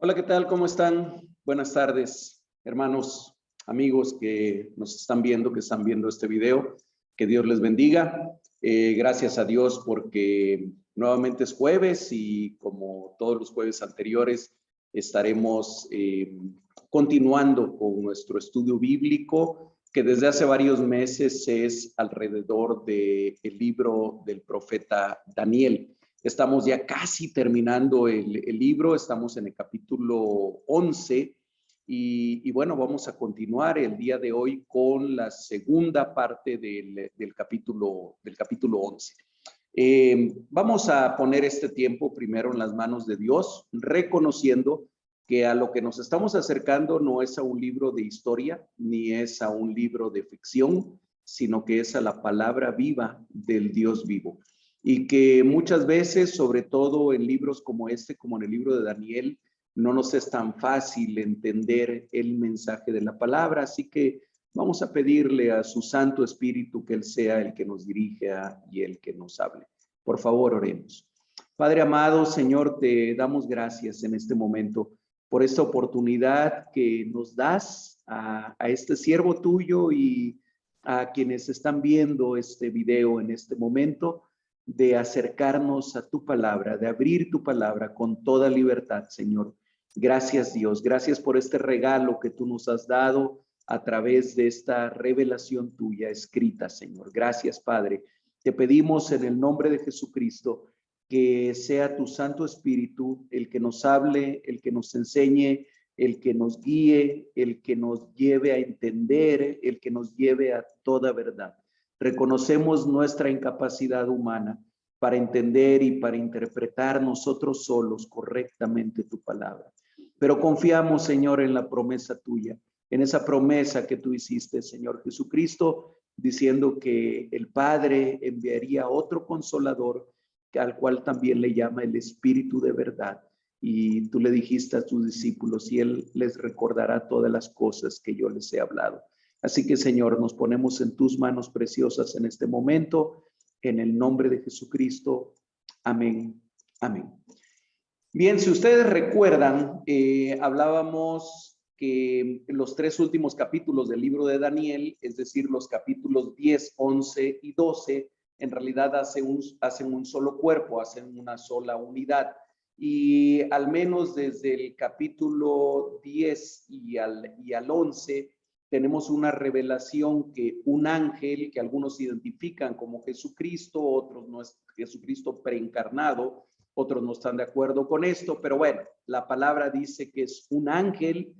Hola, ¿qué tal? ¿Cómo están? Buenas tardes, hermanos, amigos que nos están viendo, que están viendo este video. Que Dios les bendiga. Gracias a Dios porque nuevamente es jueves y como todos los jueves anteriores estaremos continuando con nuestro estudio bíblico que desde hace varios meses es alrededor del libro del profeta Daniel. Estamos ya casi terminando el libro, estamos en el capítulo 11 y bueno, vamos a continuar el día de hoy con la segunda parte del capítulo 11. Vamos a poner este tiempo primero en las manos de Dios, reconociendo que a lo que nos estamos acercando no es a un libro de historia, ni es a un libro de ficción, sino que es a la palabra viva del Dios vivo. Y que muchas veces, sobre todo en libros como este, como en el libro de Daniel, no nos es tan fácil entender el mensaje de la palabra. Así que vamos a pedirle a su Santo Espíritu que Él sea el que nos dirija y el que nos hable. Por favor, oremos. Padre amado, Señor, te damos gracias en este momento por esta oportunidad que nos das a este siervo tuyo y a quienes están viendo este video en este momento, de acercarnos a tu palabra, de abrir tu palabra con toda libertad, Señor. Gracias, Dios. Gracias por este regalo que tú nos has dado a través de esta revelación tuya escrita, Señor. Gracias, Padre. Te pedimos en el nombre de Jesucristo que sea tu Santo Espíritu el que nos hable, el que nos enseñe, el que nos guíe, el que nos lleve a entender, el que nos lleve a toda verdad. Reconocemos nuestra incapacidad humana para entender y para interpretar nosotros solos correctamente tu palabra. Pero confiamos, Señor, en la promesa tuya, en esa promesa que tú hiciste, Señor Jesucristo, diciendo que el Padre enviaría otro consolador, al cual también le llama el Espíritu de verdad. Y tú le dijiste a tus discípulos, y Él les recordará todas las cosas que yo les he hablado. Así que, Señor, nos ponemos en tus manos preciosas en este momento, en el nombre de Jesucristo. Amén. Amén. Bien, si ustedes recuerdan, hablábamos que los tres últimos capítulos del libro de Daniel, es decir, los capítulos 10, 11 y 12, en realidad hacen un solo cuerpo, hacen una sola unidad. Y al menos desde el capítulo 10 y al 11, tenemos una revelación que un ángel, que algunos identifican como Jesucristo, otros no es Jesucristo preencarnado, otros no están de acuerdo con esto, pero bueno, la palabra dice que es un ángel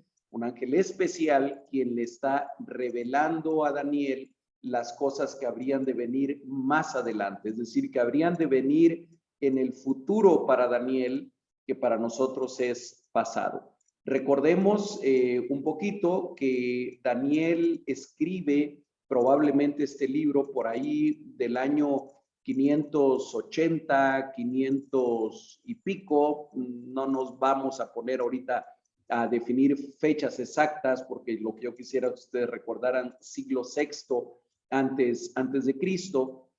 especial quien le está revelando a Daniel las cosas que habrían de venir más adelante, es decir, que habrían de venir en el futuro para Daniel, que para nosotros es pasado. Recordemos un poquito que Daniel escribe probablemente este libro por ahí del año 580, 500 y pico. No nos vamos a poner ahorita a definir fechas exactas porque lo que yo quisiera que ustedes recordaran siglo sexto antes de Cristo,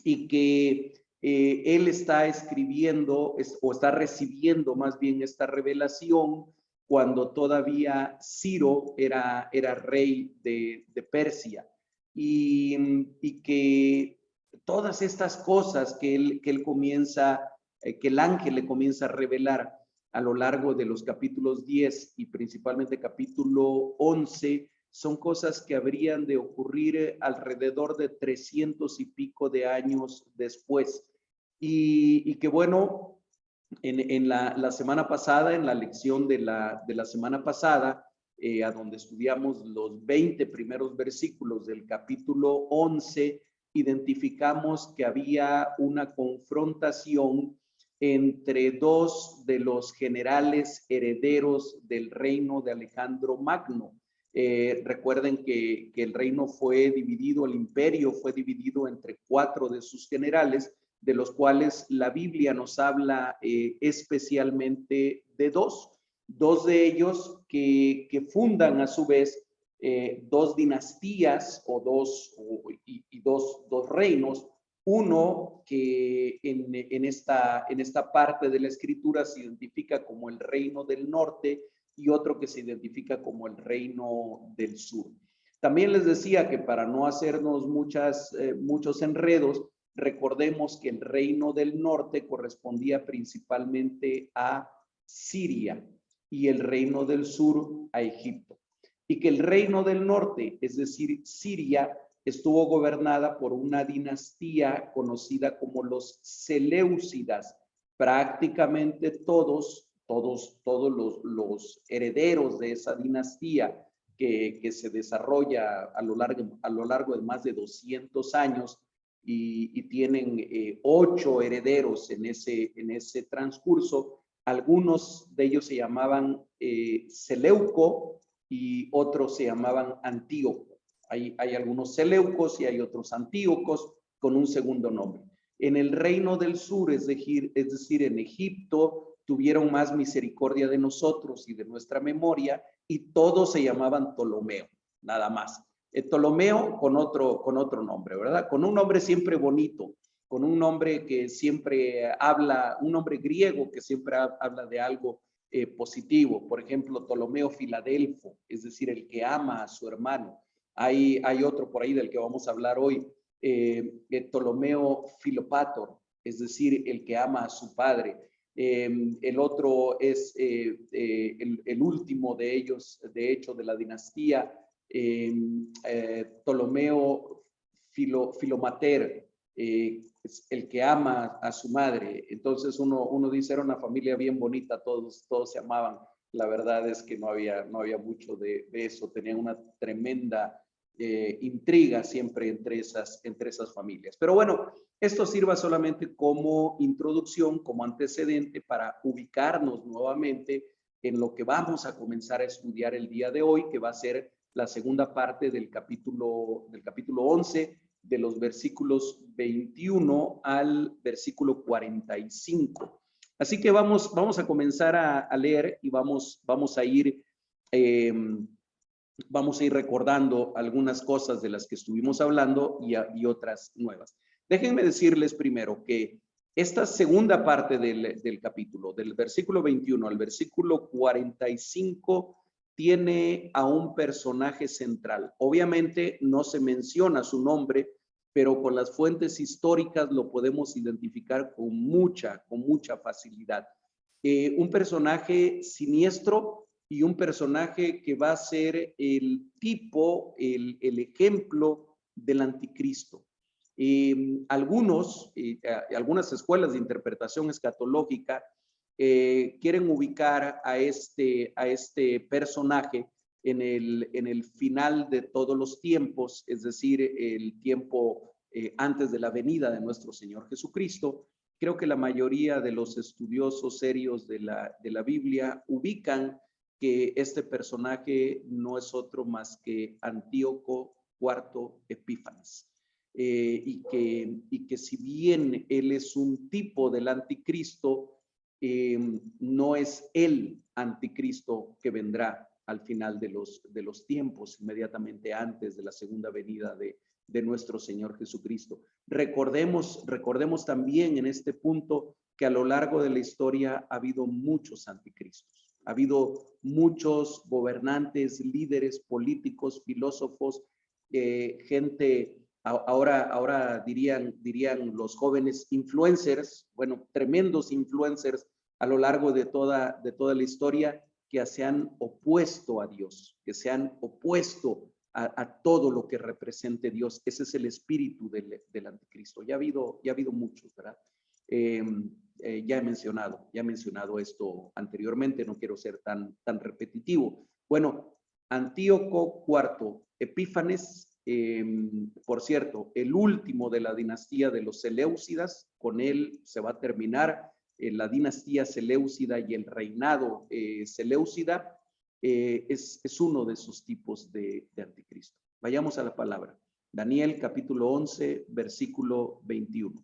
y que él está escribiendo o está recibiendo más bien esta revelación cuando todavía Ciro era rey de Persia, y que todas estas cosas que él comienza, que el ángel le comienza a revelar a lo largo de los capítulos 10 y principalmente capítulo 11, son cosas que habrían de ocurrir alrededor de 300 y pico de años después. Y que bueno, en la semana pasada, en la lección de la semana pasada, a donde estudiamos los 20 primeros versículos del capítulo 11, identificamos que había una confrontación entre dos de los generales herederos del reino de Alejandro Magno. Recuerden que el reino fue dividido, el imperio fue dividido entre 4 de sus generales, de los cuales la Biblia nos habla especialmente de dos de ellos que fundan a su vez dos dinastías y dos reinos, Uno que en esta parte de la escritura se identifica como el reino del norte y otro que se identifica como el reino del sur. También les decía que para no hacernos muchos enredos, recordemos que el reino del norte correspondía principalmente a Siria y el reino del sur a Egipto. Y que el reino del norte, es decir, Siria, estuvo gobernada por una dinastía conocida como los Seleucidas. Prácticamente todos los herederos de esa dinastía que se desarrolla a lo largo de más de 200 años y tienen 8 herederos en ese transcurso. Algunos de ellos se llamaban Seleuco y otros se llamaban Antíoco. Hay algunos seleucos y hay otros antíocos con un segundo nombre. En el reino del sur, es decir, en Egipto, tuvieron más misericordia de nosotros y de nuestra memoria y todos se llamaban Ptolomeo, nada más. Ptolomeo con otro nombre, ¿verdad? Con un nombre siempre bonito, con un nombre que siempre habla, un nombre griego que siempre habla de algo positivo. Por ejemplo, Ptolomeo Filadelfo, es decir, el que ama a su hermano. Hay otro por ahí del que vamos a hablar hoy, Ptolomeo Filopator, es decir, el que ama a su padre. El otro es el último de ellos, de hecho, de la dinastía, Ptolomeo Filomater, es el que ama a su madre. Entonces uno dice, era una familia bien bonita, todos se amaban. La verdad es que no había mucho de eso, tenían una tremenda intriga siempre entre esas familias. Pero bueno, esto sirva solamente como introducción, como antecedente para ubicarnos nuevamente en lo que vamos a comenzar a estudiar el día de hoy, que va a ser la segunda parte del capítulo 11, de los versículos 21 al versículo 45. Así que vamos a comenzar a leer y vamos a ir recordando algunas cosas de las que estuvimos hablando y otras nuevas. Déjenme decirles primero que esta segunda parte del capítulo, del versículo 21 al versículo 45, tiene a un personaje central. Obviamente no se menciona su nombre, pero con las fuentes históricas lo podemos identificar con mucha facilidad. Un personaje siniestro y un personaje que va a ser el tipo, el ejemplo del anticristo. Algunas escuelas de interpretación escatológica quieren ubicar a este personaje en el final de todos los tiempos, es decir, el tiempo antes de la venida de nuestro Señor Jesucristo. Creo que la mayoría de los estudiosos serios de la Biblia ubican que este personaje no es otro más que Antíoco IV Epífanes. Y que si bien él es un tipo del anticristo, no es el anticristo que vendrá al final de los tiempos, inmediatamente antes de la segunda venida de nuestro Señor Jesucristo. Recordemos también en este punto que a lo largo de la historia ha habido muchos anticristos. Ha habido muchos gobernantes, líderes políticos, filósofos, gente, ahora dirían los jóvenes influencers, bueno, tremendos influencers a lo largo de toda la historia, que se han opuesto a Dios, que se han opuesto a todo lo que represente Dios. Ese es el espíritu del anticristo. Ya ha habido muchos, ¿verdad? Ya he mencionado esto anteriormente, no quiero ser tan repetitivo. Bueno, Antíoco IV Epífanes, por cierto, el último de la dinastía de los Seleucidas, con él se va a terminar la dinastía Seleucida y el reinado Seleucida. Es uno de esos tipos de anticristo. Vayamos a la palabra. Daniel capítulo 11, versículo 21.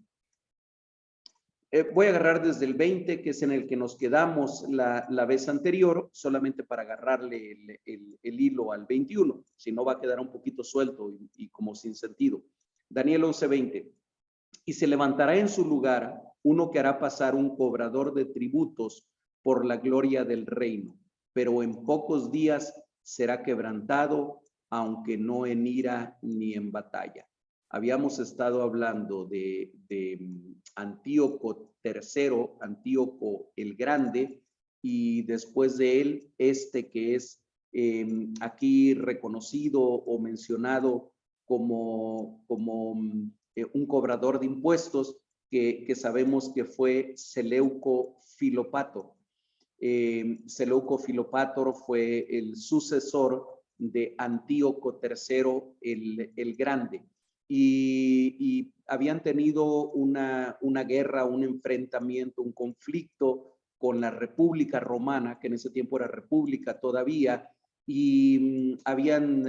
Voy a agarrar desde el 20, que es en el que nos quedamos la vez anterior, solamente para agarrarle el hilo al 21, si no va a quedar un poquito suelto y como sin sentido. Daniel 11:20. Y se levantará en su lugar uno que hará pasar un cobrador de tributos por la gloria del reino, pero en pocos días será quebrantado, aunque no en ira ni en batalla. Habíamos estado hablando de Antíoco III, Antíoco el Grande, y después de él, que es aquí reconocido o mencionado como un cobrador de impuestos, que sabemos que fue Seleuco Filopator. Seleuco Filopator fue el sucesor de Antíoco III el Grande. Y habían tenido una guerra, un enfrentamiento, un conflicto con la República Romana, que en ese tiempo era república todavía, y habían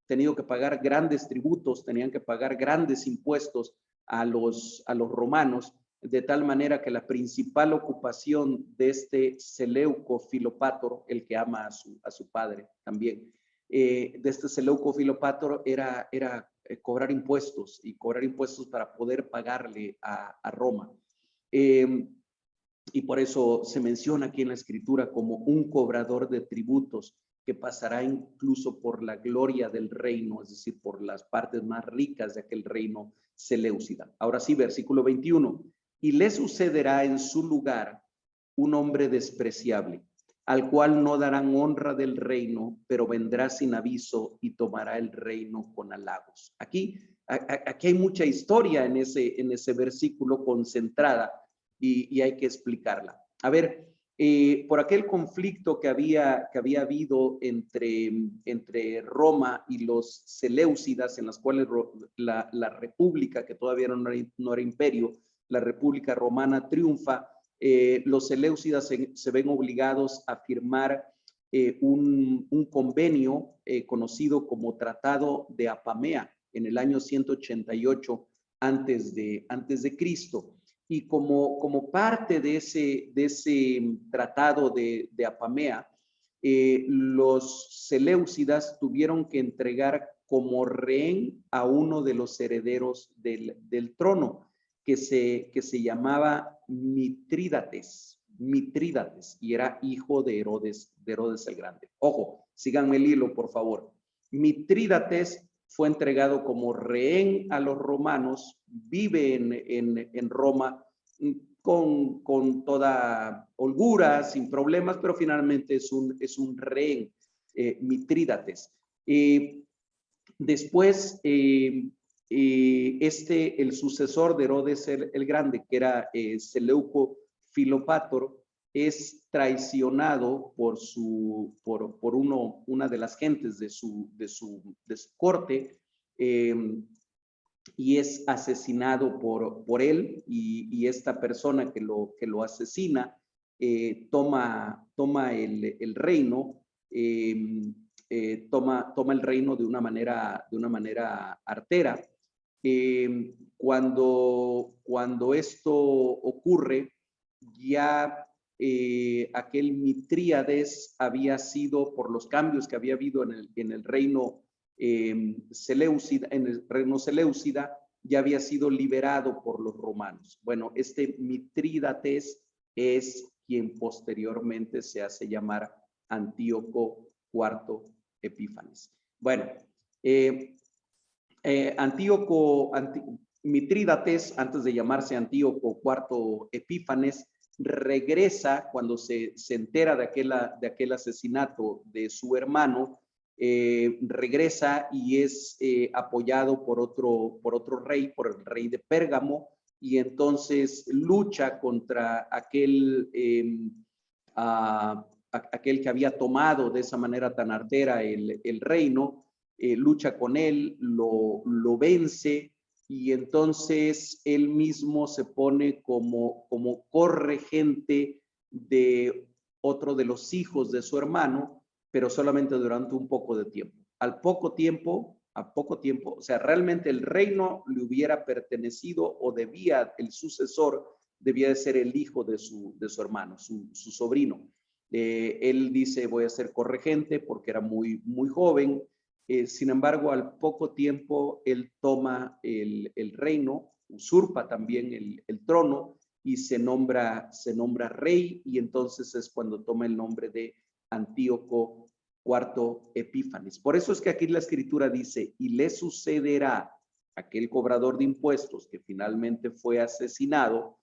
tenido que pagar grandes tributos, tenían que pagar grandes impuestos a los romanos, de tal manera que la principal ocupación de este Seleuco Filopator, el que ama a su padre también, de este Seleuco Filopator era cobrar impuestos, y cobrar impuestos para poder pagarle a Roma. Y por eso se menciona aquí en la escritura como un cobrador de tributos que pasará incluso por la gloria del reino, es decir, por las partes más ricas de aquel reino seleucida. Ahora sí, versículo 21. Y le sucederá en su lugar un hombre despreciable, al cual no darán honra del reino, pero vendrá sin aviso y tomará el reino con halagos. Aquí hay mucha historia en ese versículo concentrada, y hay que explicarla. A ver, por aquel conflicto que había habido entre Roma y los Seleucidas, en las cuales la república, que todavía no era imperio, la república romana triunfa, los Seleucidas se ven obligados a firmar un convenio conocido como Tratado de Apamea en el año 188 antes de Cristo. Y como parte de ese tratado de Apamea, los Seleucidas tuvieron que entregar como rehén a uno de los herederos del trono, que se llamaba Mitrídates, y era hijo de Herodes el Grande. Ojo, síganme el hilo, por favor. Mitrídates fue entregado como rehén a los romanos, vive en Roma con toda holgura, sin problemas, pero finalmente es un rehén, Mitrídates. Después, el sucesor de Herodes el Grande, que era Seleuco Filopator, es traicionado por una de las gentes de su corte, y es asesinado por él, y esta persona que lo asesina toma el reino, toma el reino de una manera artera. Cuando esto ocurre, ya aquel Mitrídates había sido, por los cambios que había habido en el reino Seleucida, ya había sido liberado por los romanos. Bueno, este Mitrídates es quien posteriormente se hace llamar Antíoco IV Epífanes. Bueno, Mitrídates, antes de llamarse Antíoco IV Epífanes, regresa cuando se entera de aquel asesinato de su hermano. Regresa y es apoyado por otro rey, por el rey de Pérgamo, y entonces lucha contra aquel que había tomado de esa manera tan artera el reino. Lucha con él, lo vence, y entonces él mismo se pone como corregente de otro de los hijos de su hermano, pero solamente durante un poco de tiempo. A poco tiempo, o sea, realmente el reino le hubiera pertenecido, o el sucesor debía de ser el hijo de su hermano, su sobrino. Él dice, voy a ser corregente, porque era muy joven. Sin embargo, al poco tiempo, él toma el reino, usurpa también el trono y se nombra rey, y entonces es cuando toma el nombre de Antíoco IV Epífanes. Por eso es que aquí la escritura dice, y le sucederá aquel cobrador de impuestos que finalmente fue asesinado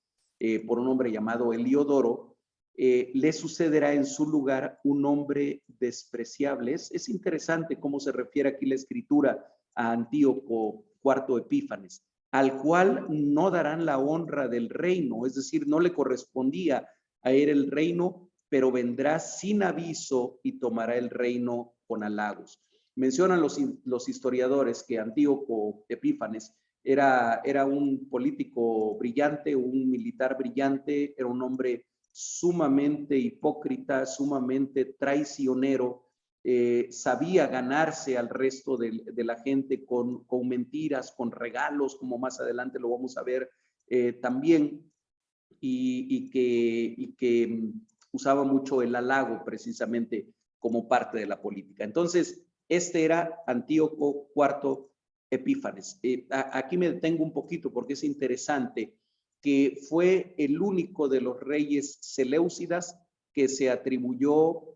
por un hombre llamado Heliodoro, le sucederá en su lugar un hombre despreciable. Es interesante cómo se refiere aquí la escritura a Antíoco IV Epífanes, al cual no darán la honra del reino, es decir, no le correspondía a él el reino, pero vendrá sin aviso y tomará el reino con halagos. Mencionan los historiadores que Antíoco Epífanes era un político brillante, un militar brillante, era un hombre sumamente hipócrita, sumamente traicionero, sabía ganarse al resto de la gente con mentiras, con regalos, como más adelante lo vamos a ver también, y que usaba mucho el halago precisamente como parte de la política. Entonces, este era Antíoco IV Epífanes. Aquí me detengo un poquito porque es interesante que fue el único de los reyes seleucidas que se atribuyó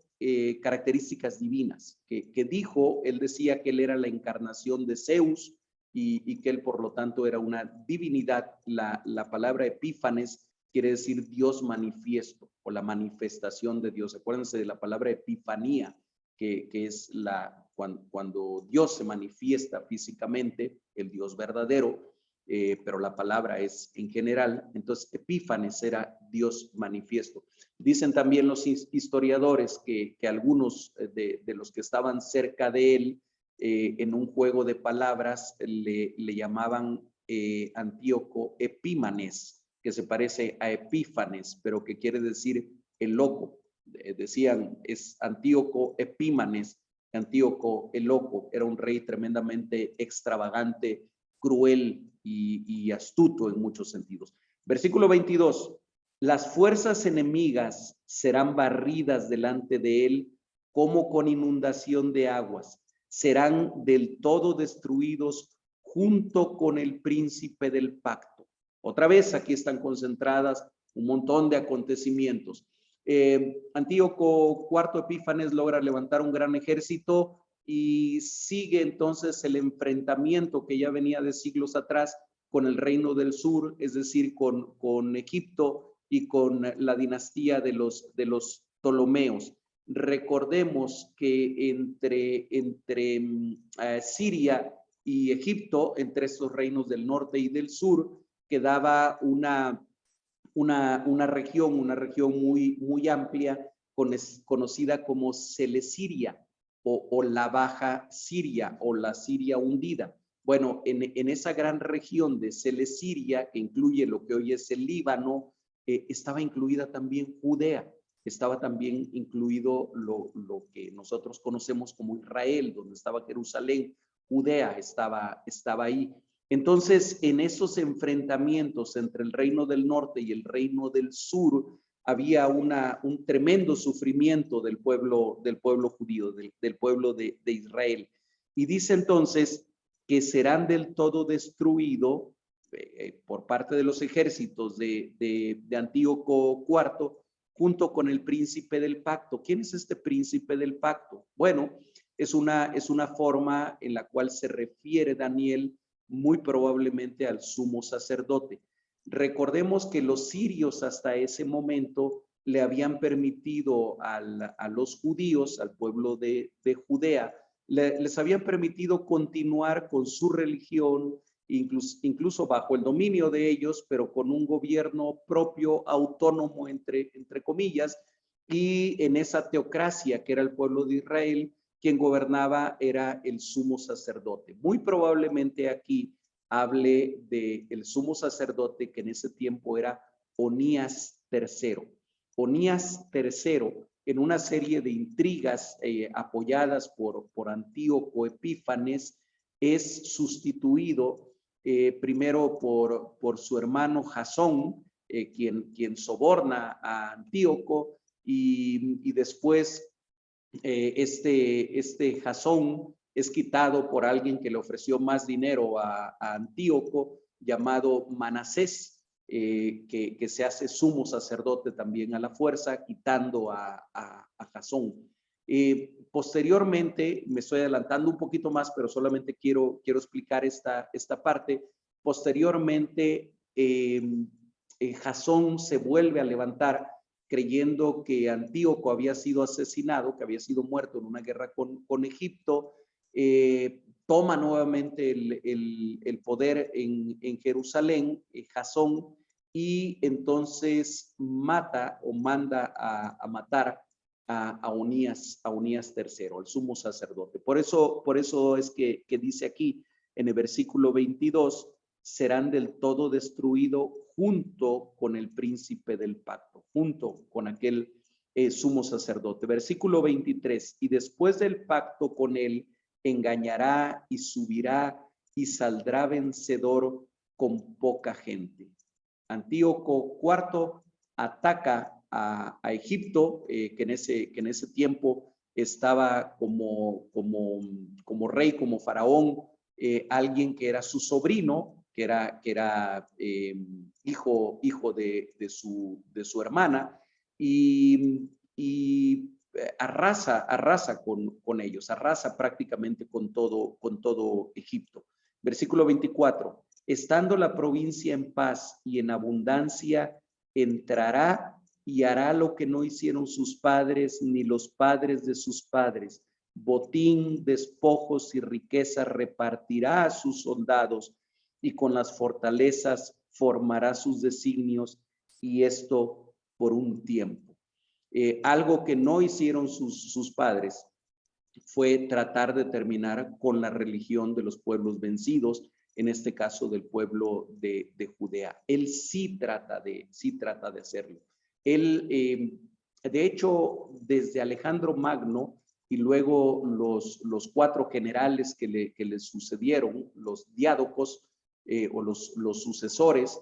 características divinas, que dijo, él decía que él era la encarnación de Zeus y que él por lo tanto era una divinidad. La palabra Epífanes quiere decir Dios manifiesto o la manifestación de Dios. Acuérdense de la palabra epifanía, que es cuando Dios se manifiesta físicamente, el Dios verdadero, pero la palabra es en general. Entonces, Epífanes era Dios manifiesto. Dicen también los historiadores que algunos de los que estaban cerca de él, en un juego de palabras, le llamaban Antíoco Epímanes, que se parece a Epífanes, pero que quiere decir el loco. Decían, es Antíoco Epímanes, Antíoco el loco. Era un rey tremendamente extravagante, cruel y astuto en muchos sentidos. Versículo 22. Las fuerzas enemigas serán barridas delante de él como con inundación de aguas. Serán del todo destruidos junto con el príncipe del pacto. Otra vez aquí están concentradas un montón de acontecimientos. Antíoco IV Epífanes logra levantar un gran ejército y sigue entonces el enfrentamiento que ya venía de siglos atrás con el reino del sur, es decir, con Egipto y con la dinastía de los Ptolomeos. Recordemos que entre Siria y Egipto, entre estos reinos del norte y del sur, quedaba una región muy amplia, conocida como Celesiria o la Baja Siria o la Siria hundida. Bueno, en esa gran región de Celesiria, que incluye lo que hoy es el Líbano, estaba incluida también Judea, estaba también incluido lo que nosotros conocemos como Israel, donde estaba Jerusalén. Judea estaba ahí. Entonces, en esos enfrentamientos entre el reino del norte y el reino del sur, había un tremendo sufrimiento del pueblo judío, del pueblo de Israel. Y dice entonces que serán del todo destruidos por parte de los ejércitos de Antíoco IV, junto con el príncipe del pacto. ¿Quién es este príncipe del pacto? Bueno, es una forma en la cual se refiere Daniel muy probablemente al sumo sacerdote. Recordemos que los sirios hasta ese momento le habían permitido a los judíos, al pueblo de Judea, les habían permitido continuar con su religión, incluso bajo el dominio de ellos, pero con un gobierno propio, autónomo, entre comillas, y en esa teocracia que era el pueblo de Israel, quien gobernaba era el sumo sacerdote. Muy probablemente aquí hable del sumo sacerdote que en ese tiempo era Onías III. Onías III, en una serie de intrigas apoyadas por Antíoco Epífanes, es sustituido primero por su hermano Jasón, quien soborna a Antíoco, y después este Jasón es quitado por alguien que le ofreció más dinero a Antíoco, llamado Manasés, que se hace sumo sacerdote también a la fuerza, quitando a Jasón. Posteriormente, me estoy adelantando un poquito más, pero solamente quiero explicar esta parte. Posteriormente, Jasón se vuelve a levantar creyendo que Antíoco había sido asesinado, que había sido muerto en una guerra con Egipto. Toma nuevamente el poder en Jerusalén, Jasón, y entonces mata o manda a matar a Onías III, el sumo sacerdote. Por eso es que dice aquí en el versículo 22, serán del todo destruidos junto con el príncipe del pacto, junto con aquel sumo sacerdote. Versículo 23, y después del pacto con él, engañará y subirá y saldrá vencedor con poca gente. Antíoco IV ataca a Egipto, que en ese tiempo estaba como rey, como faraón, alguien que era su sobrino, que era hijo de su hermana, y arrasa con ellos, arrasa prácticamente con todo Egipto. Versículo 24, estando la provincia en paz y en abundancia, entrará y hará lo que no hicieron sus padres ni los padres de sus padres. Botín, despojos y riqueza repartirá a sus soldados y con las fortalezas formará sus designios, y esto por un tiempo. Algo que no hicieron sus padres fue tratar de terminar con la religión de los pueblos vencidos, en este caso del pueblo de Judea. Él sí trata de hacerlo. Él, de hecho, desde Alejandro Magno y luego los 4 generales que le sucedieron, los diádocos o los sucesores,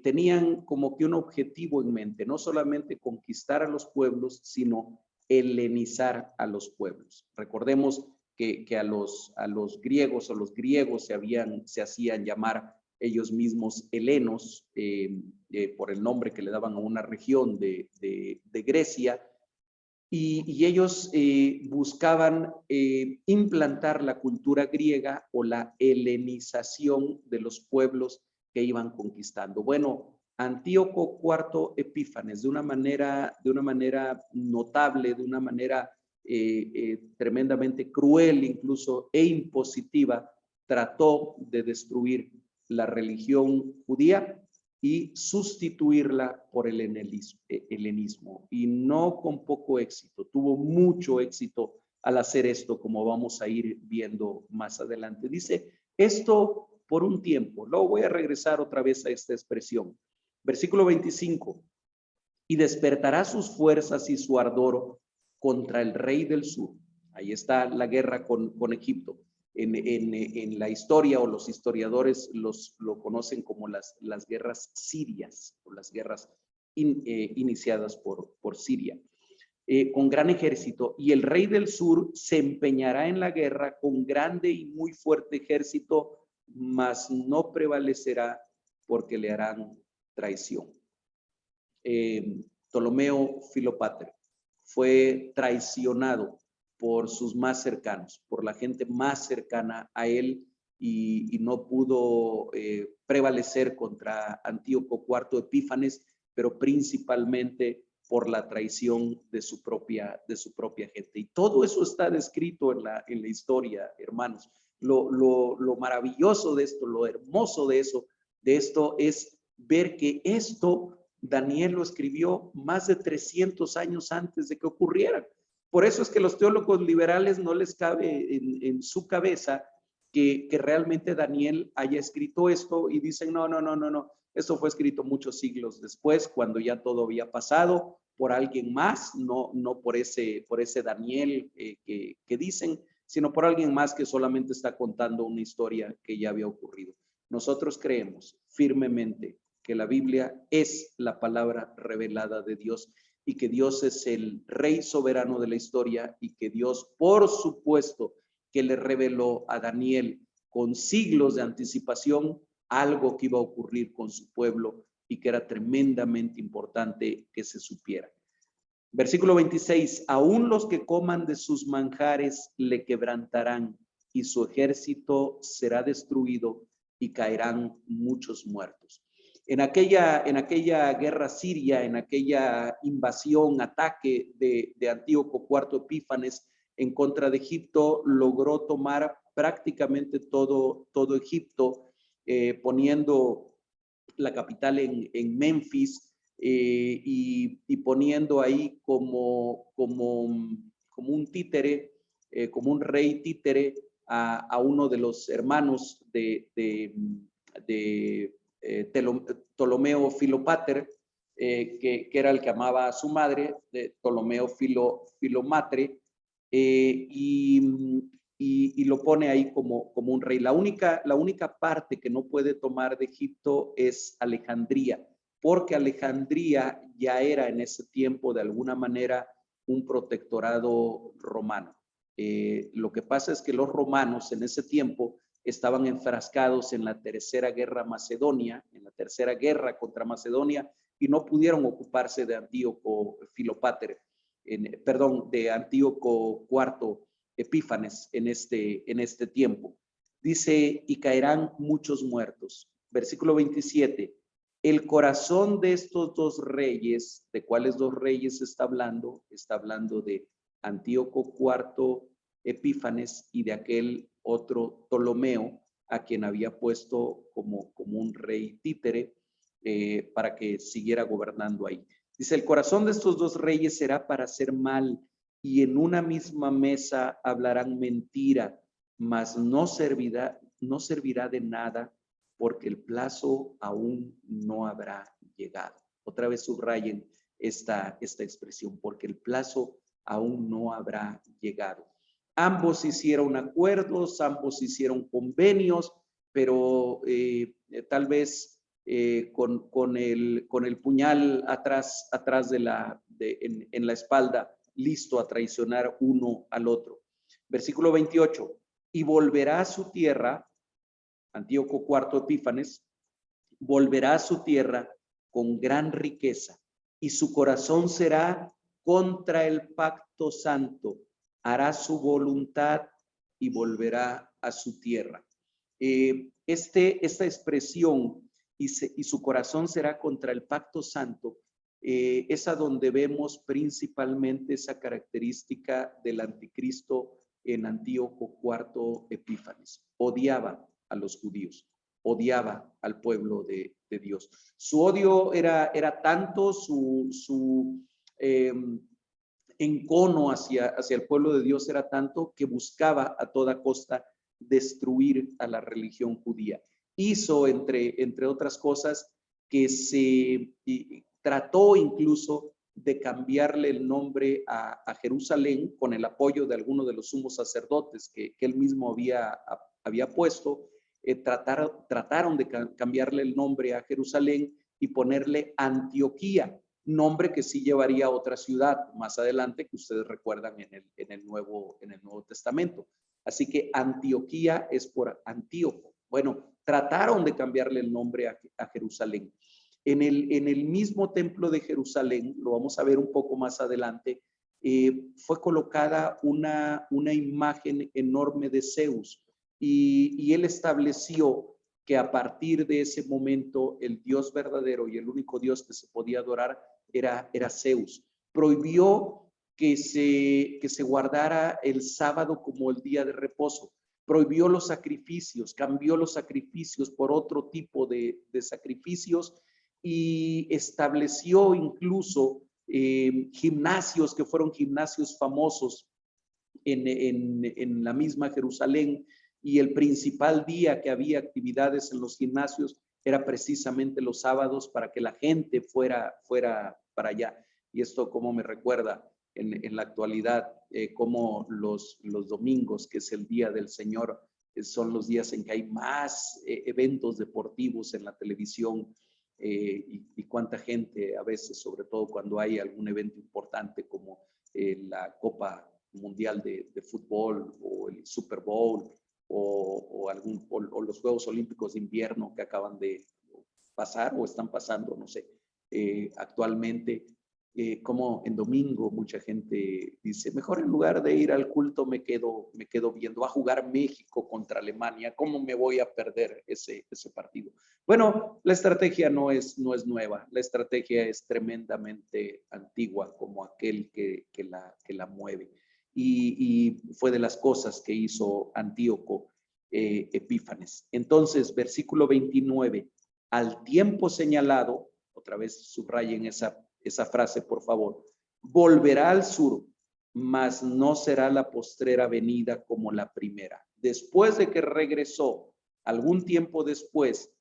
tenían como que un objetivo en mente, no solamente conquistar a los pueblos, sino helenizar a los pueblos. Recordemos que a los griegos o los griegos se hacían llamar ellos mismos helenos por el nombre que le daban a una región de Grecia, y ellos buscaban implantar la cultura griega o la helenización de los pueblos que iban conquistando. Bueno, Antíoco IV Epífanes, de una manera notable, de una manera tremendamente cruel incluso e impositiva, trató de destruir la religión judía y sustituirla por el helenismo, y no con poco éxito. Tuvo mucho éxito al hacer esto, como vamos a ir viendo más adelante. Dice, esto por un tiempo. Luego voy a regresar otra vez a esta expresión. Versículo 25. Y despertará sus fuerzas y su ardor contra el rey del sur. Ahí está la guerra con Egipto. En la historia, o los historiadores lo conocen como las guerras sirias, o las guerras iniciadas por Siria, con gran ejército. Y el rey del sur se empeñará en la guerra con grande y muy fuerte ejército, mas no prevalecerá, porque le harán traición. Ptolomeo Filopatre fue traicionado por sus más cercanos, por la gente más cercana a él, y no pudo prevalecer contra Antíoco IV Epífanes, pero principalmente por la traición de su propia gente. Y todo eso está descrito en la historia, hermanos. Lo maravilloso de esto, lo hermoso de esto es ver que esto Daniel lo escribió más de 300 años antes de que ocurriera. Por eso es que los teólogos liberales no les cabe en su cabeza que realmente Daniel haya escrito esto, y dicen, no, esto fue escrito muchos siglos después, cuando ya todo había pasado, por alguien más, no por ese Daniel que dicen, sino por alguien más que solamente está contando una historia que ya había ocurrido. Nosotros creemos firmemente que la Biblia es la palabra revelada de Dios, y que Dios es el rey soberano de la historia, y que Dios, por supuesto, que le reveló a Daniel con siglos de anticipación algo que iba a ocurrir con su pueblo y que era tremendamente importante que se supiera. Versículo 26, aún los que coman de sus manjares le quebrantarán y su ejército será destruido y caerán muchos muertos. En aquella guerra siria, en aquella invasión, ataque de Antíoco IV Epífanes en contra de Egipto, logró tomar prácticamente todo Egipto, poniendo la capital en Memphis, y poniendo ahí como un títere, como un rey títere a uno de los hermanos de Ptolomeo Filopater, que era el que amaba a su madre, de Ptolomeo Filomatre, y lo pone ahí como un rey. La única parte que no puede tomar de Egipto es Alejandría, porque Alejandría ya era en ese tiempo de alguna manera un protectorado romano. Lo que pasa es que los romanos en ese tiempo estaban enfrascados en la tercera guerra macedonia, en la tercera guerra contra Macedonia, y no pudieron ocuparse de Antíoco Filopater, de Antíoco IV Epífanes en este tiempo. Dice, y caerán muchos muertos. Versículo 27, el corazón de estos dos reyes, ¿de cuáles dos reyes está hablando? Está hablando de Antíoco IV Epífanes y de aquel otro Ptolomeo, a quien había puesto como un rey títere, para que siguiera gobernando ahí. Dice, el corazón de estos dos reyes será para hacer mal, y en una misma mesa hablarán mentira, mas no servirá de nada, porque el plazo aún no habrá llegado. Otra vez subrayen esta expresión, porque el plazo aún no habrá llegado. Ambos hicieron acuerdos, ambos hicieron convenios, pero tal vez con el puñal atrás en la espalda, listo a traicionar uno al otro. Versículo 28, y volverá a su tierra, Antíoco IV Epífanes, volverá a su tierra con gran riqueza, y su corazón será contra el pacto santo, hará su voluntad y volverá a su tierra. Esta expresión, y su corazón será contra el pacto santo, es a donde vemos principalmente esa característica del anticristo en Antíoco IV Epífanes. Odiaba a los judíos, odiaba al pueblo de Dios. Su odio era tanto, su encono hacia el pueblo de Dios era tanto, que buscaba a toda costa destruir a la religión judía. Hizo, entre otras cosas, que se trató incluso de cambiarle el nombre a Jerusalén con el apoyo de algunos de los sumos sacerdotes que él mismo había puesto. Trataron de cambiarle el nombre a Jerusalén y ponerle Antioquía, nombre que sí llevaría a otra ciudad más adelante, que ustedes recuerdan en el Nuevo Testamento. Así que Antioquía es por Antíoco. Bueno, trataron de cambiarle el nombre a Jerusalén. En el mismo templo de Jerusalén, lo vamos a ver un poco más adelante, fue colocada una imagen enorme de Zeus, y él estableció que a partir de ese momento el Dios verdadero y el único Dios que se podía adorar era Zeus. Prohibió que se guardara el sábado como el día de reposo. Prohibió los sacrificios, cambió los sacrificios por otro tipo de sacrificios, y estableció incluso gimnasios que fueron gimnasios famosos en la misma Jerusalén, y el principal día que había actividades en los gimnasios era precisamente los sábados, para que la gente fuera para allá. Y esto como me recuerda en la actualidad, como los domingos, que es el día del Señor, son los días en que hay más eventos deportivos en la televisión, y cuánta gente a veces, sobre todo cuando hay algún evento importante como la Copa Mundial de Fútbol o el Super Bowl o los Juegos Olímpicos de Invierno que acaban de pasar o están pasando, no sé, actualmente. Como en domingo mucha gente dice, mejor en lugar de ir al culto me quedo viendo, va a jugar México contra Alemania, ¿cómo me voy a perder ese partido? Bueno, la estrategia no es nueva, la estrategia es tremendamente antigua, como aquel que la mueve. Y fue de las cosas que hizo Antíoco Epífanes. Entonces, versículo 29, al tiempo señalado, otra vez subrayen esa frase, por favor, volverá al sur, mas no será la postrera venida como la primera. Después de que regresó, algún tiempo después,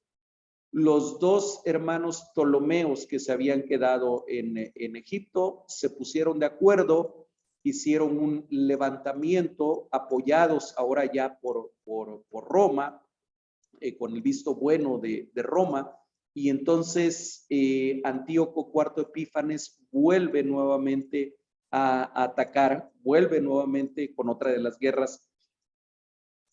los dos hermanos Ptolomeos que se habían quedado en Egipto se pusieron de acuerdo, hicieron un levantamiento apoyados ahora ya por Roma, con el visto bueno de Roma. Y entonces Antíoco IV Epífanes vuelve nuevamente a atacar, vuelve nuevamente con otra de las guerras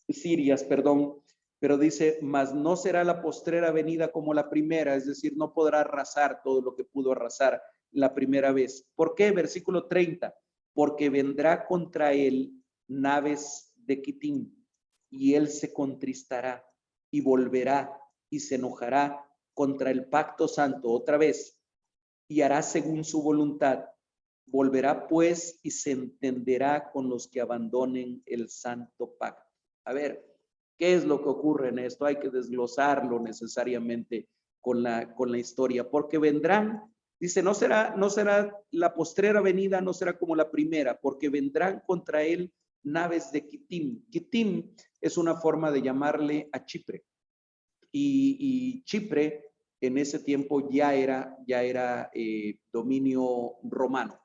sirias, perdón, pero dice, mas no será la postrera venida como la primera, es decir, no podrá arrasar todo lo que pudo arrasar la primera vez. ¿Por qué? Versículo 30, porque vendrá contra él naves de Quitim, y él se contristará y volverá y se enojará contra el pacto santo otra vez y hará según su voluntad. Volverá pues y se entenderá con los que abandonen el santo pacto. A ver, ¿qué es lo que ocurre en esto? Hay que desglosarlo necesariamente con la historia, porque vendrán, dice, no será la postrera venida, no será como la primera, porque vendrán contra él naves de Quitim. Quitim es una forma de llamarle a Chipre. Y Chipre en ese tiempo ya era dominio romano.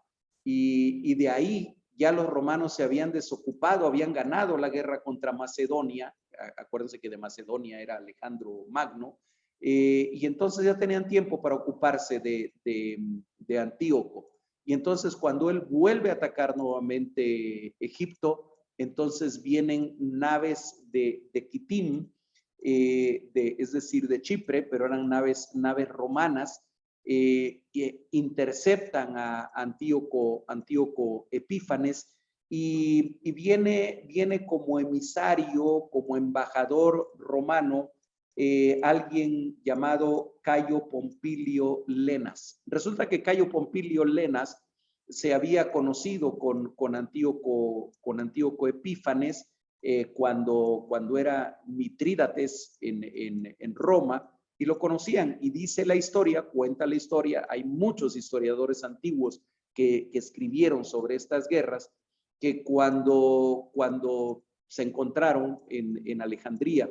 Y de ahí ya los romanos se habían desocupado, habían ganado la guerra contra Macedonia. Acuérdense que de Macedonia era Alejandro Magno. Y entonces ya tenían tiempo para ocuparse de Antíoco. Y entonces cuando él vuelve a atacar nuevamente Egipto, entonces vienen naves de Quitim, es decir, de Chipre, pero eran naves romanas, que interceptan a Antíoco Epífanes y viene como emisario, como embajador romano, alguien llamado Cayo Pompilio Lenas. Resulta que Cayo Pompilio Lenas se había conocido con Antíoco Epífanes, cuando era Mitrídates en Roma, y lo conocían. Y dice la historia, cuenta la historia, hay muchos historiadores antiguos que escribieron sobre estas guerras, que cuando se encontraron en Alejandría,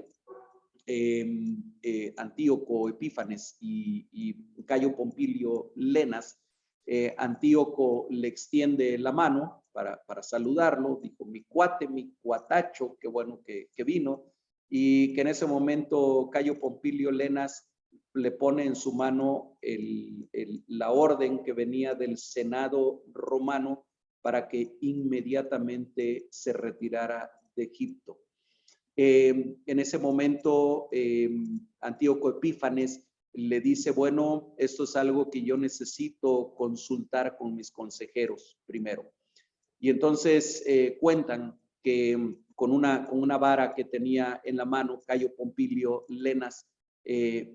Antíoco Epífanes y Cayo Pompilio Lenas, Antíoco le extiende la mano para saludarlo, dijo, mi cuate, mi cuatacho, qué bueno que vino, y que en ese momento Cayo Pompilio Lenas le pone en su mano la orden que venía del Senado romano para que inmediatamente se retirara de Egipto. En ese momento, Antíoco Epífanes le dice, bueno, esto es algo que yo necesito consultar con mis consejeros primero. Y entonces cuentan que con una vara que tenía en la mano, Cayo Pompilio Lenas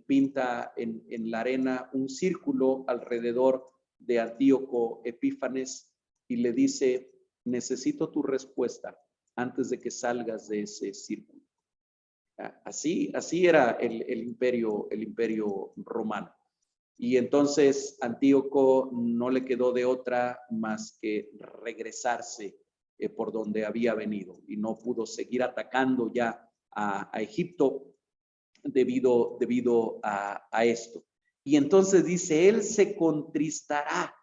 pinta en la arena un círculo alrededor de Antíoco Epífanes y le dice, necesito tu respuesta antes de que salgas de ese círculo. Así era el imperio romano. Y entonces Antíoco no le quedó de otra más que regresarse por donde había venido y no pudo seguir atacando ya a Egipto debido a esto. Y entonces dice, él se contristará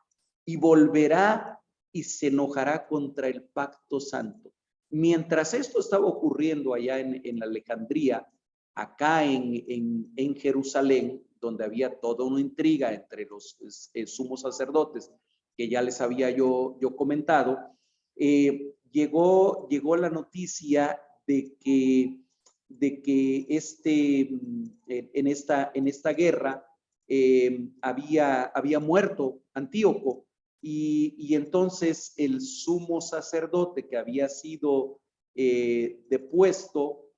y volverá y se enojará contra el pacto santo. Mientras esto estaba ocurriendo allá en Alejandría, acá en Jerusalén, donde había toda una intriga entre los sumos sacerdotes, que ya les había yo comentado, llegó la noticia de que que en esta guerra había muerto Antíoco, y entonces el sumo sacerdote que había sido depuesto,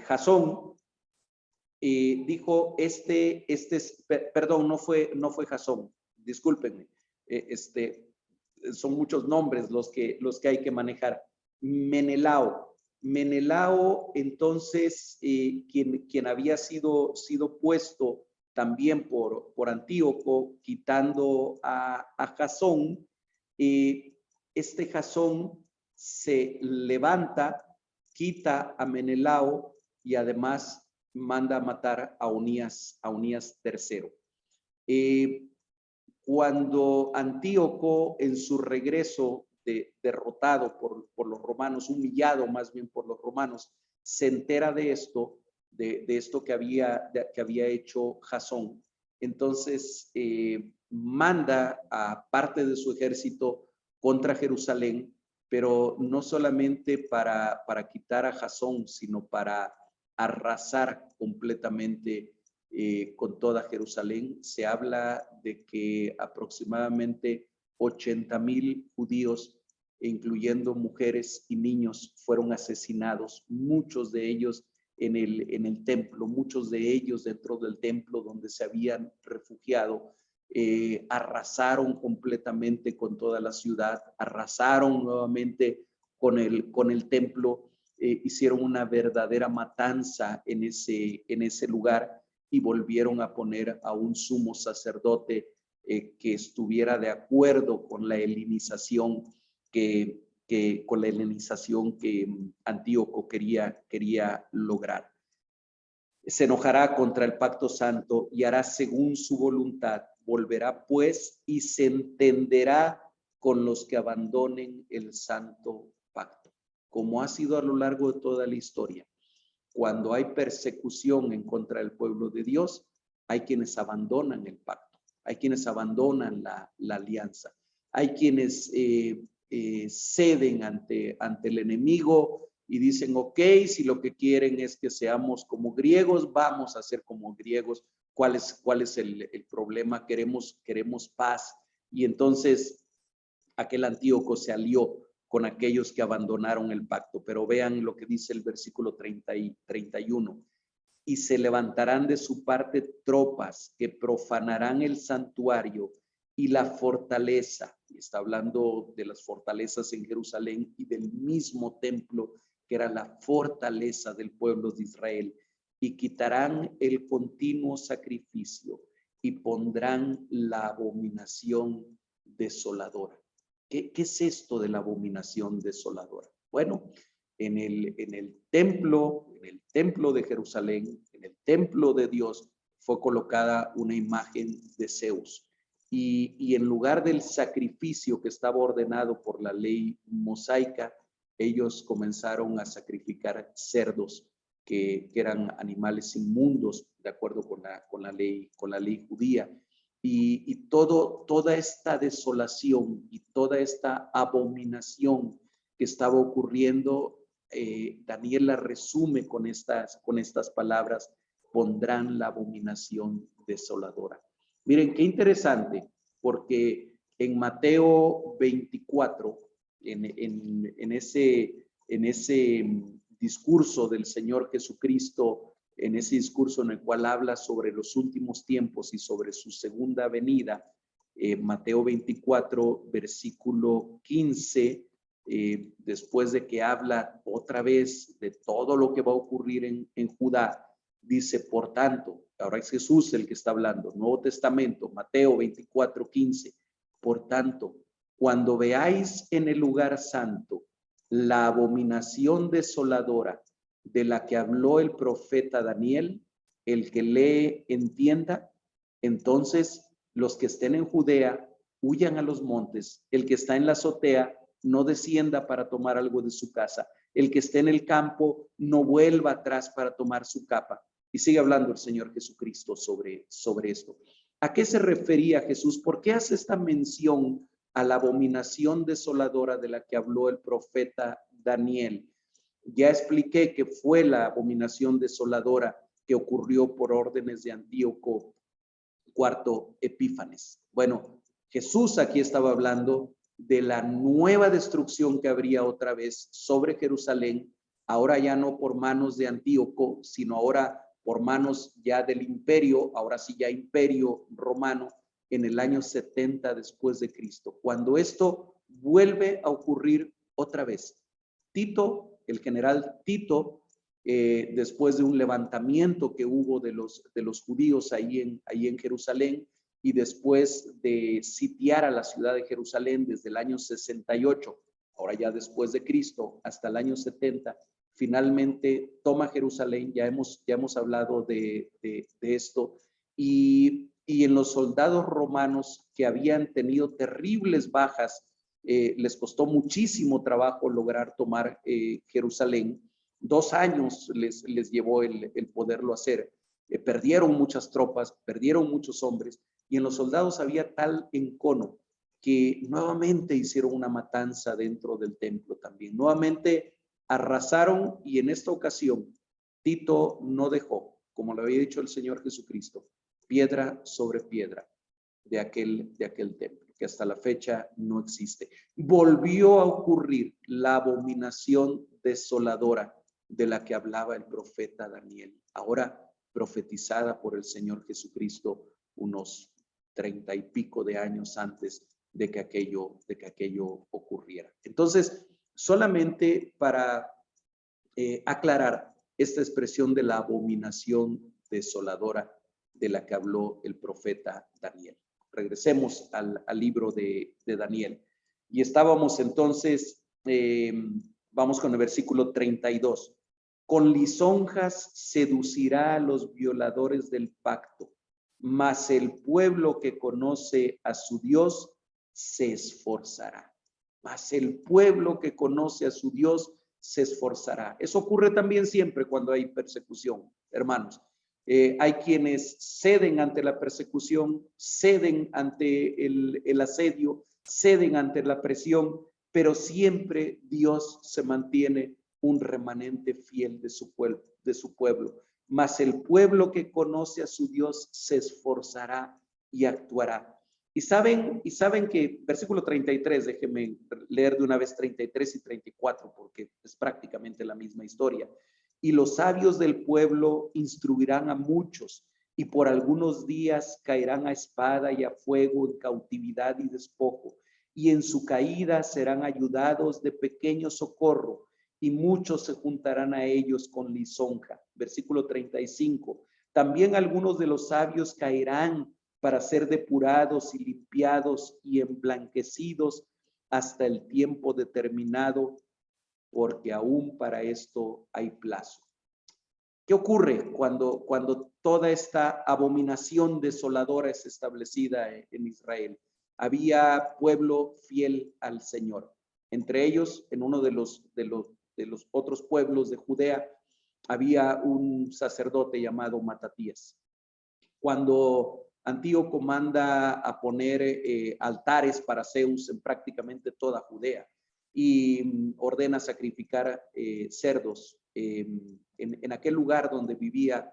Jasón, dijo, perdón, no fue Jasón, discúlpenme, son muchos nombres los que hay que manejar. Menelao, entonces, quien había sido puesto también por Antíoco, quitando a Jasón, Jasón se levanta, quita a Menelao y además manda a matar a Onías III. Cuando Antíoco, en su regreso derrotado por los romanos, humillado más bien por los romanos, se entera de esto, que había hecho Jasón. Entonces manda a parte de su ejército contra Jerusalén, pero no solamente para quitar a Jasón, sino para arrasar completamente con toda Jerusalén. Se habla de que aproximadamente 80,000 judíos, incluyendo mujeres y niños, fueron asesinados, muchos de ellos en el templo, muchos de ellos dentro del templo donde se habían refugiado. Arrasaron completamente con toda la ciudad, arrasaron nuevamente con el templo, hicieron una verdadera matanza en ese lugar, y volvieron a poner a un sumo sacerdote que estuviera de acuerdo con la helenización que Antíoco quería lograr. Se enojará contra el pacto santo y hará según su voluntad. Volverá pues y se entenderá con los que abandonen el santo pacto, como ha sido a lo largo de toda la historia. Cuando hay persecución en contra del pueblo de Dios, hay quienes abandonan el pacto, hay quienes abandonan la alianza, hay quienes ceden ante el enemigo y dicen, ok, si lo que quieren es que seamos como griegos, vamos a ser como griegos. ¿Cuál es el problema? Queremos paz. Y entonces aquel Antíoco se alió con aquellos que abandonaron el pacto. Pero vean lo que dice el versículo 30 y 31. Y se levantarán de su parte tropas que profanarán el santuario y la fortaleza. Y está hablando de las fortalezas en Jerusalén y del mismo templo que era la fortaleza del pueblo de Israel. Y quitarán el continuo sacrificio y pondrán la abominación desoladora. ¿Qué es esto de la abominación desoladora? Bueno, en el templo de Jerusalén, en el templo de Dios, fue colocada una imagen de Zeus. Y en lugar del sacrificio que estaba ordenado por la ley mosaica, ellos comenzaron a sacrificar cerdos que eran animales inmundos, de acuerdo con la ley judía. Y toda esta desolación y toda esta abominación que estaba ocurriendo, Daniel la resume con estas palabras: pondrán la abominación desoladora. Miren, qué interesante, porque en Mateo 24, en ese discurso del Señor Jesucristo, en ese discurso en el cual habla sobre los últimos tiempos y sobre su segunda venida, Mateo 24, versículo 15, después de que habla otra vez de todo lo que va a ocurrir en Judá, dice, por tanto, ahora es Jesús el que está hablando, Nuevo Testamento, Mateo 24, 15, por tanto, cuando veáis en el lugar santo la abominación desoladora de la que habló el profeta Daniel, el que lee entienda, entonces los que estén en Judea huyan a los montes, el que está en la azotea no descienda para tomar algo de su casa, el que esté en el campo no vuelva atrás para tomar su capa. Y sigue hablando el Señor Jesucristo sobre esto. ¿A qué se refería Jesús? ¿Por qué hace esta mención a la abominación desoladora de la que habló el profeta Daniel. Ya expliqué que fue la abominación desoladora que ocurrió por órdenes de Antíoco IV Epífanes. Bueno, Jesús aquí estaba hablando de la nueva destrucción que habría otra vez sobre Jerusalén, ahora ya no por manos de Antíoco, sino ahora por manos ya del imperio, ahora sí ya imperio romano, en el año 70 después de Cristo, cuando esto vuelve a ocurrir otra vez. Tito, el general Tito, después de un levantamiento que hubo de los judíos ahí en Jerusalén, y después de sitiar a la ciudad de Jerusalén desde el año 68, ahora ya después de Cristo, hasta el año 70, finalmente toma Jerusalén. Ya hemos hablado de esto, y en los soldados romanos que habían tenido terribles bajas, les costó muchísimo trabajo lograr tomar Jerusalén. 2 años les llevó el poderlo hacer. Perdieron muchas tropas, perdieron muchos hombres, y en los soldados había tal encono que nuevamente hicieron una matanza dentro del templo también. Nuevamente arrasaron, y en esta ocasión Tito no dejó, como lo había dicho el Señor Jesucristo, piedra sobre piedra de aquel templo, que hasta la fecha no existe. Volvió a ocurrir la abominación desoladora de la que hablaba el profeta Daniel, ahora profetizada por el Señor Jesucristo unos 30 y pico de años antes de que aquello ocurriera. Entonces, solamente para aclarar esta expresión de la abominación desoladora de la que habló el profeta Daniel. Regresemos al libro de Daniel. Y estábamos entonces, vamos con el versículo 32. Con lisonjas seducirá a los violadores del pacto, mas el pueblo que conoce a su Dios se esforzará. Mas el pueblo que conoce a su Dios se esforzará. Eso ocurre también siempre cuando hay persecución, hermanos. Hay quienes ceden ante la persecución, ceden ante el asedio, ceden ante la presión, pero siempre Dios se mantiene un remanente fiel de su pueblo. Mas el pueblo que conoce a su Dios se esforzará y actuará. Y saben que versículo 33, déjenme leer de una vez 33 y 34, porque es prácticamente la misma historia. Y los sabios del pueblo instruirán a muchos, y por algunos días caerán a espada y a fuego, en cautividad y despojo, y en su caída serán ayudados de pequeño socorro, y muchos se juntarán a ellos con lisonja. Versículo 35. También algunos de los sabios caerán para ser depurados y limpiados y emblanquecidos hasta el tiempo determinado, porque aún para esto hay plazo. ¿Qué ocurre cuando toda esta abominación desoladora es establecida en Israel? Había pueblo fiel al Señor. Entre ellos, en uno de los otros pueblos de Judea, había un sacerdote llamado Matatías. Cuando Antíoco manda a poner altares para Zeus en prácticamente toda Judea, y ordena sacrificar cerdos en aquel lugar donde vivía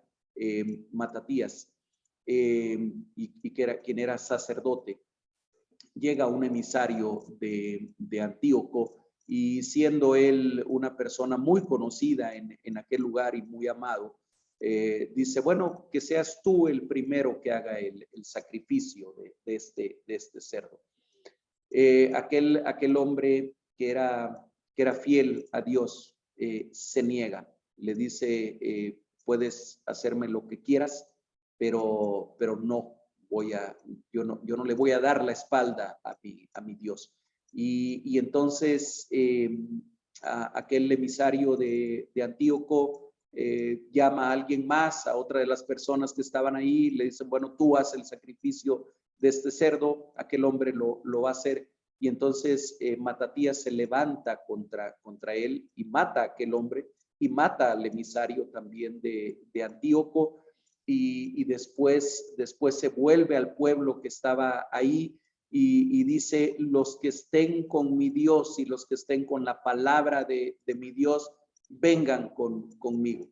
Matatías, y quien era sacerdote. Llega un emisario de Antíoco, y siendo él una persona muy conocida en aquel lugar y muy amado, dice, bueno, que seas tú el primero que haga el sacrificio de este cerdo. Aquel hombre que era fiel a Dios se niega, le dice, puedes hacerme lo que quieras, pero no yo no le voy a dar la espalda a mi Dios. Y entonces aquel emisario de Antíoco llama a alguien más, a otra de las personas que estaban ahí, le dicen, bueno, tú haz el sacrificio de este cerdo. Aquel hombre lo va a hacer, y entonces Matatías se levanta contra él y mata a aquel hombre, y mata al emisario también de Antíoco, y después se vuelve al pueblo que estaba ahí y dice, los que estén con mi Dios y los que estén con la palabra de mi Dios, vengan conmigo.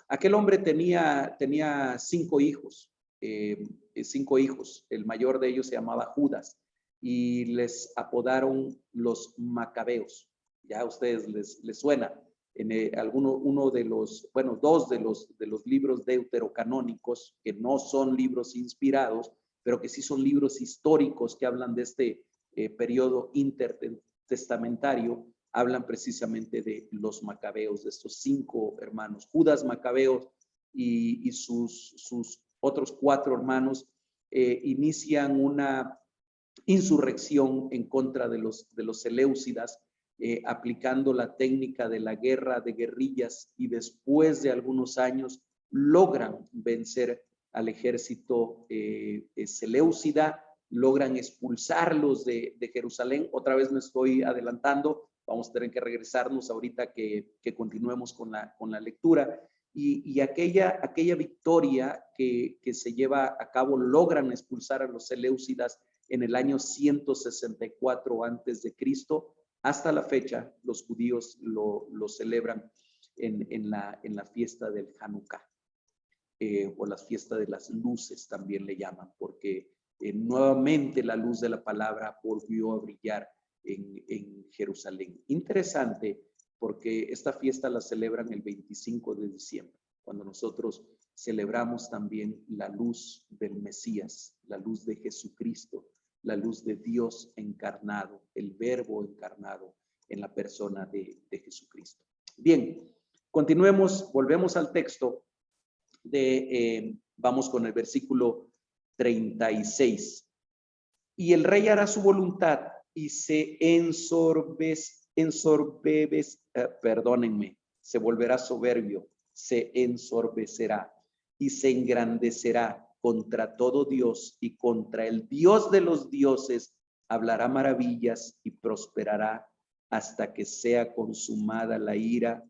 Aquel hombre tenía 5 hijos, 5 hijos. El mayor de ellos se llamaba Judas y les apodaron los Macabeos. Ya a ustedes les suena. En uno de los, bueno, 2 de los libros deuterocanónicos, que no son libros inspirados, pero que sí son libros históricos que hablan de este periodo intertestamentario, hablan precisamente de los Macabeos, de estos 5 hermanos. Judas Macabeo y sus otros 4 hermanos inician una insurrección en contra de los seleucidas, aplicando la técnica de la guerra de guerrillas, y después de algunos años logran vencer al ejército seleucida, logran expulsarlos de Jerusalén. Otra vez me estoy adelantando, vamos a tener que regresarnos ahorita que continuemos con la lectura. Y aquella victoria que se lleva a cabo, logran expulsar a los seleucidas en el año 164 antes de Cristo. Hasta la fecha, los judíos lo celebran en la fiesta del Hanukkah, o la fiesta de las luces también le llaman, porque nuevamente la luz de la palabra volvió a brillar en Jerusalén. Interesante, porque esta fiesta la celebran el 25 de diciembre, cuando nosotros celebramos también la luz del Mesías, la luz de Jesucristo, la luz de Dios encarnado, el verbo encarnado en la persona de Jesucristo. Bien, continuemos, volvemos al texto vamos con el versículo 36. Y el rey hará su voluntad y se se volverá soberbio, se ensorbecerá y se engrandecerá contra todo Dios y contra el Dios de los dioses, hablará maravillas y prosperará hasta que sea consumada la ira,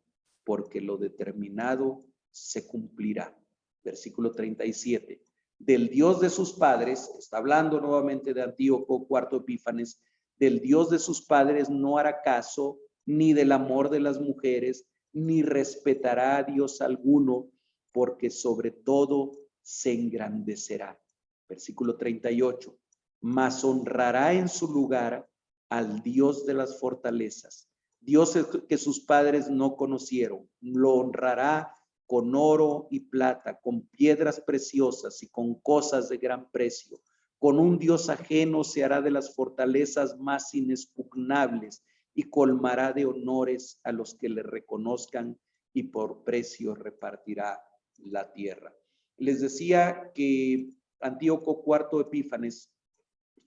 porque lo determinado se cumplirá. Versículo 37. Del Dios de sus padres, está hablando nuevamente de Antíoco IV Epífanes, del Dios de sus padres no hará caso, ni del amor de las mujeres, ni respetará a Dios alguno, porque sobre todo se engrandecerá. Versículo 38. Mas honrará en su lugar al Dios de las fortalezas, Dios que sus padres no conocieron. Lo honrará con oro y plata, con piedras preciosas y con cosas de gran precio. Con un Dios ajeno se hará de las fortalezas más inexpugnables y colmará de honores a los que le reconozcan, y por precio repartirá la tierra. Les decía que Antíoco IV Epífanes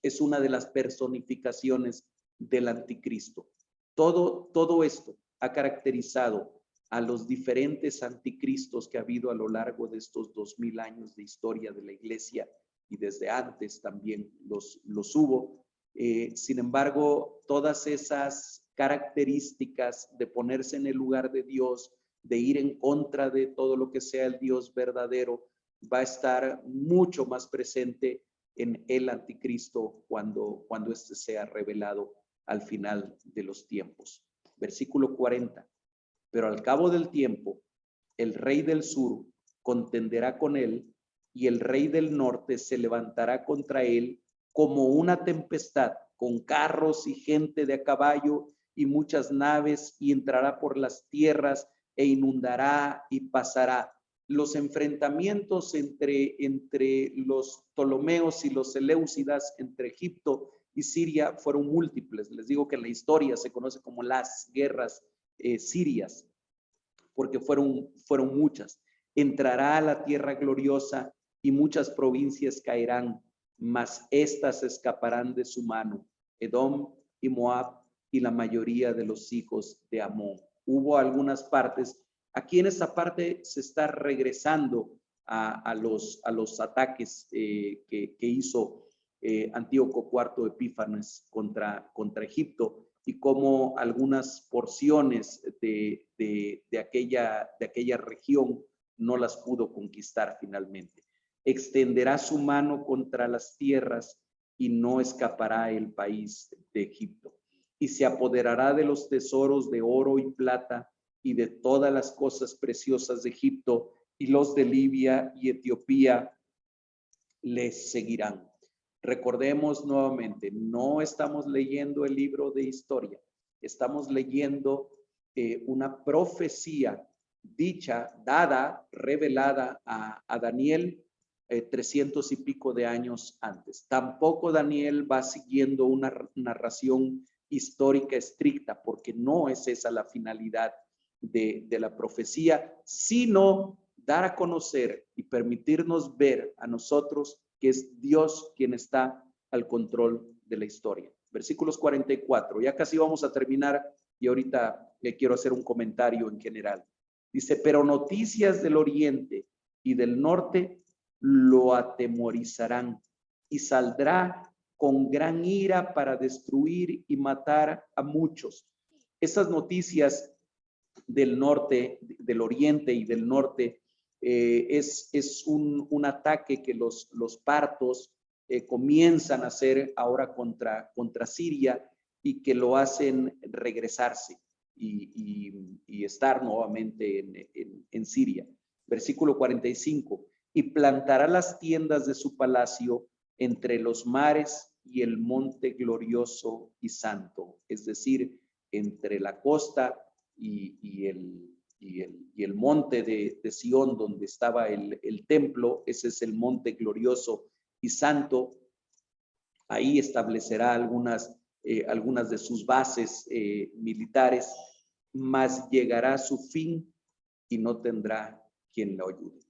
es una de las personificaciones del anticristo. Todo esto ha caracterizado a los diferentes anticristos que ha habido a lo largo de estos 2000 años de historia de la iglesia, y desde antes también los hubo. Sin embargo, todas esas características de ponerse en el lugar de Dios, de ir en contra de todo lo que sea el Dios verdadero, va a estar mucho más presente en el anticristo cuando éste sea revelado al final de los tiempos. Versículo 40. Pero al cabo del tiempo, el rey del sur contenderá con él, y el rey del norte se levantará contra él como una tempestad, con carros y gente de a caballo y muchas naves, y entrará por las tierras e inundará y pasará. Los enfrentamientos entre los Ptolomeos y los Seleucidas, entre Egipto y Siria, fueron múltiples. Les digo que en la historia se conoce como las guerras sirias, porque fueron muchas. Entrará a la tierra gloriosa y muchas provincias caerán, mas éstas escaparán de su mano: Edom y Moab y la mayoría de los hijos de Amón. Hubo algunas partes. Aquí en esta parte se está regresando a los ataques que hizo Antíoco IV Epífanes contra Egipto, y cómo algunas porciones de aquella región no las pudo conquistar finalmente. Extenderá su mano contra las tierras y no escapará el país de Egipto. Y se apoderará de los tesoros de oro y plata y de todas las cosas preciosas de Egipto, y los de Libia y Etiopía les seguirán. Recordemos nuevamente, no estamos leyendo el libro de historia, estamos leyendo una profecía dicha, dada, revelada a Daniel 300 y pico de años antes. Tampoco Daniel va siguiendo una narración histórica estricta, porque no es esa la finalidad de la profecía, sino dar a conocer y permitirnos ver a nosotros que es Dios quien está al control de la historia. Versículos 44, ya casi vamos a terminar y ahorita le quiero hacer un comentario en general. Dice, pero noticias del oriente y del norte lo atemorizarán y saldrá con gran ira para destruir y matar a muchos. Esas noticias del norte, del oriente y del norte, es un ataque que los partos comienzan a hacer ahora contra Siria, y que lo hacen regresarse y estar nuevamente en Siria. Versículo 45, y plantará las tiendas de su palacio entre los mares y el monte glorioso y santo, es decir, entre la costa y el monte de Sión, donde estaba el templo. Ese es el monte glorioso y santo. Ahí establecerá algunas de sus bases militares, mas llegará a su fin y no tendrá quien lo ayude.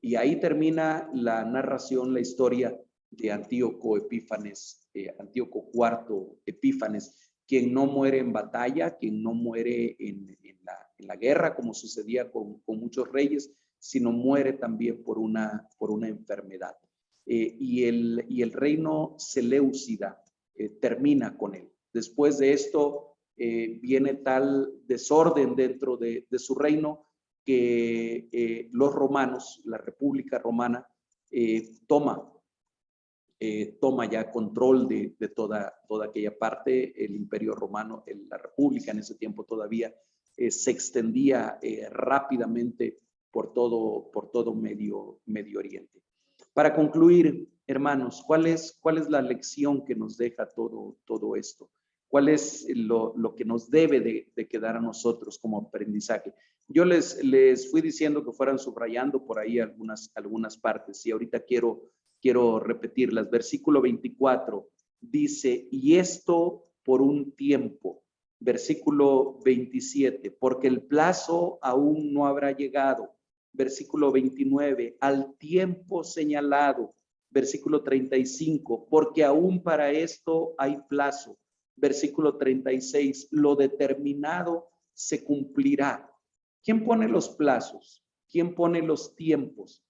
Y ahí termina la narración, la historia de Antíoco Epífanes, Antíoco IV Epífanes, quien no muere en batalla, quien no muere en la guerra, como sucedía con muchos reyes, sino muere también por una enfermedad. Y el reino seleucida termina con él. Después de esto viene tal desorden dentro de su reino que los romanos, la República Romana, toma ya control de toda aquella parte. El Imperio Romano, la República en ese tiempo todavía se extendía rápidamente por todo Medio Oriente. Para concluir, hermanos, ¿cuál es la lección que nos deja todo esto? ¿Cuál es lo que nos debe de quedar a nosotros como aprendizaje? Yo les fui diciendo que fueran subrayando por ahí algunas partes, y ahorita quiero repetirlas. Versículo 24 dice, y esto por un tiempo. Versículo 27, porque el plazo aún no habrá llegado. Versículo 29, al tiempo señalado. Versículo 35, porque aún para esto hay plazo. Versículo 36, lo determinado se cumplirá. ¿Quién pone los plazos? ¿Quién pone los tiempos?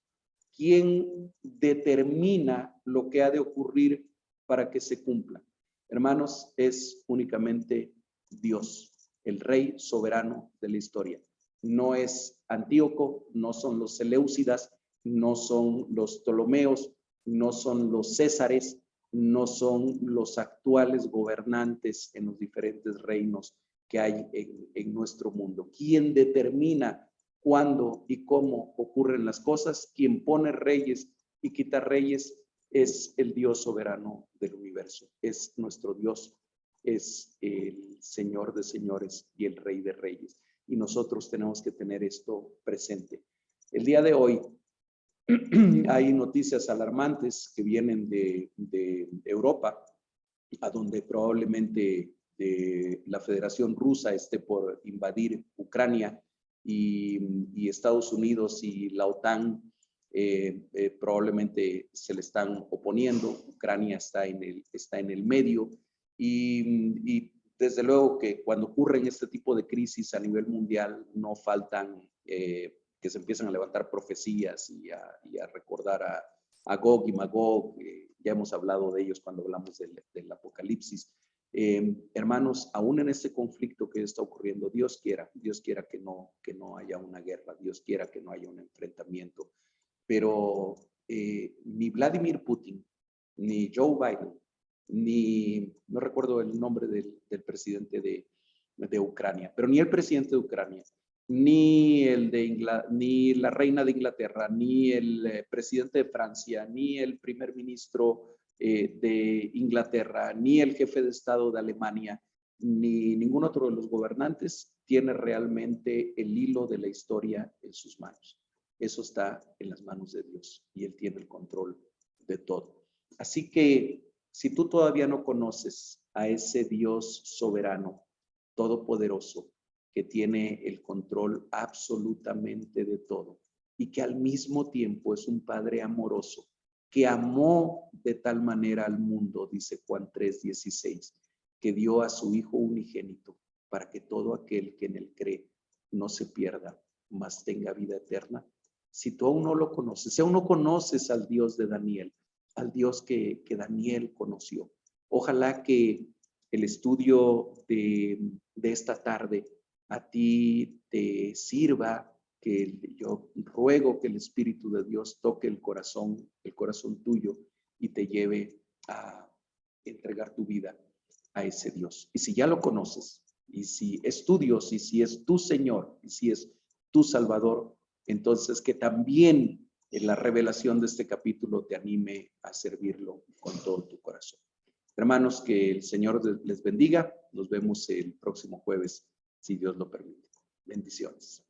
¿Quién determina lo que ha de ocurrir para que se cumpla? Hermanos, es únicamente Dios, el Rey soberano de la historia. No es Antíoco, no son los Seleucidas, no son los Ptolomeos, no son los Césares, no son los actuales gobernantes en los diferentes reinos que hay en nuestro mundo. ¿Quién determina cuándo y cómo ocurren las cosas? Quien pone reyes y quita reyes es el Dios soberano del universo. Es nuestro Dios, es el Señor de señores y el Rey de reyes. Y nosotros tenemos que tener esto presente. El día de hoy hay noticias alarmantes que vienen de Europa, a donde probablemente la Federación Rusa esté por invadir Ucrania, y Estados Unidos y la OTAN probablemente se le están oponiendo. Ucrania está en el medio, y desde luego que cuando ocurren este tipo de crisis a nivel mundial no faltan que se empiezan a levantar profecías y a recordar a Gog y Magog. Ya hemos hablado de ellos cuando hablamos del Apocalipsis. Hermanos, aún en este conflicto que está ocurriendo, Dios quiera que no haya una guerra, Dios quiera que no haya un enfrentamiento, pero ni Vladimir Putin, ni Joe Biden, ni, no recuerdo el nombre del presidente de Ucrania, pero ni el presidente de Ucrania, ni ni la reina de Inglaterra, ni el presidente de Francia, ni el primer ministro de Inglaterra, ni el jefe de Estado de Alemania, ni ningún otro de los gobernantes tiene realmente el hilo de la historia en sus manos. Eso está en las manos de Dios y Él tiene el control de todo. Así que si tú todavía no conoces a ese Dios soberano, todopoderoso, que tiene el control absolutamente de todo y que al mismo tiempo es un Padre amoroso, que amó de tal manera al mundo, dice Juan 3:16, que dio a su Hijo unigénito para que todo aquel que en él cree no se pierda, mas tenga vida eterna. Si tú aún no lo conoces, si aún no conoces al Dios de Daniel, al Dios que Daniel conoció, ojalá que el estudio de esta tarde a ti te sirva, que yo ruego que el Espíritu de Dios toque el corazón tuyo y te lleve a entregar tu vida a ese Dios. Y si ya lo conoces, y si es tu Dios, y si es tu Señor, y si es tu Salvador, entonces que también en la revelación de este capítulo te anime a servirlo con todo tu corazón. Hermanos, que el Señor les bendiga. Nos vemos el próximo jueves, si Dios lo permite. Bendiciones.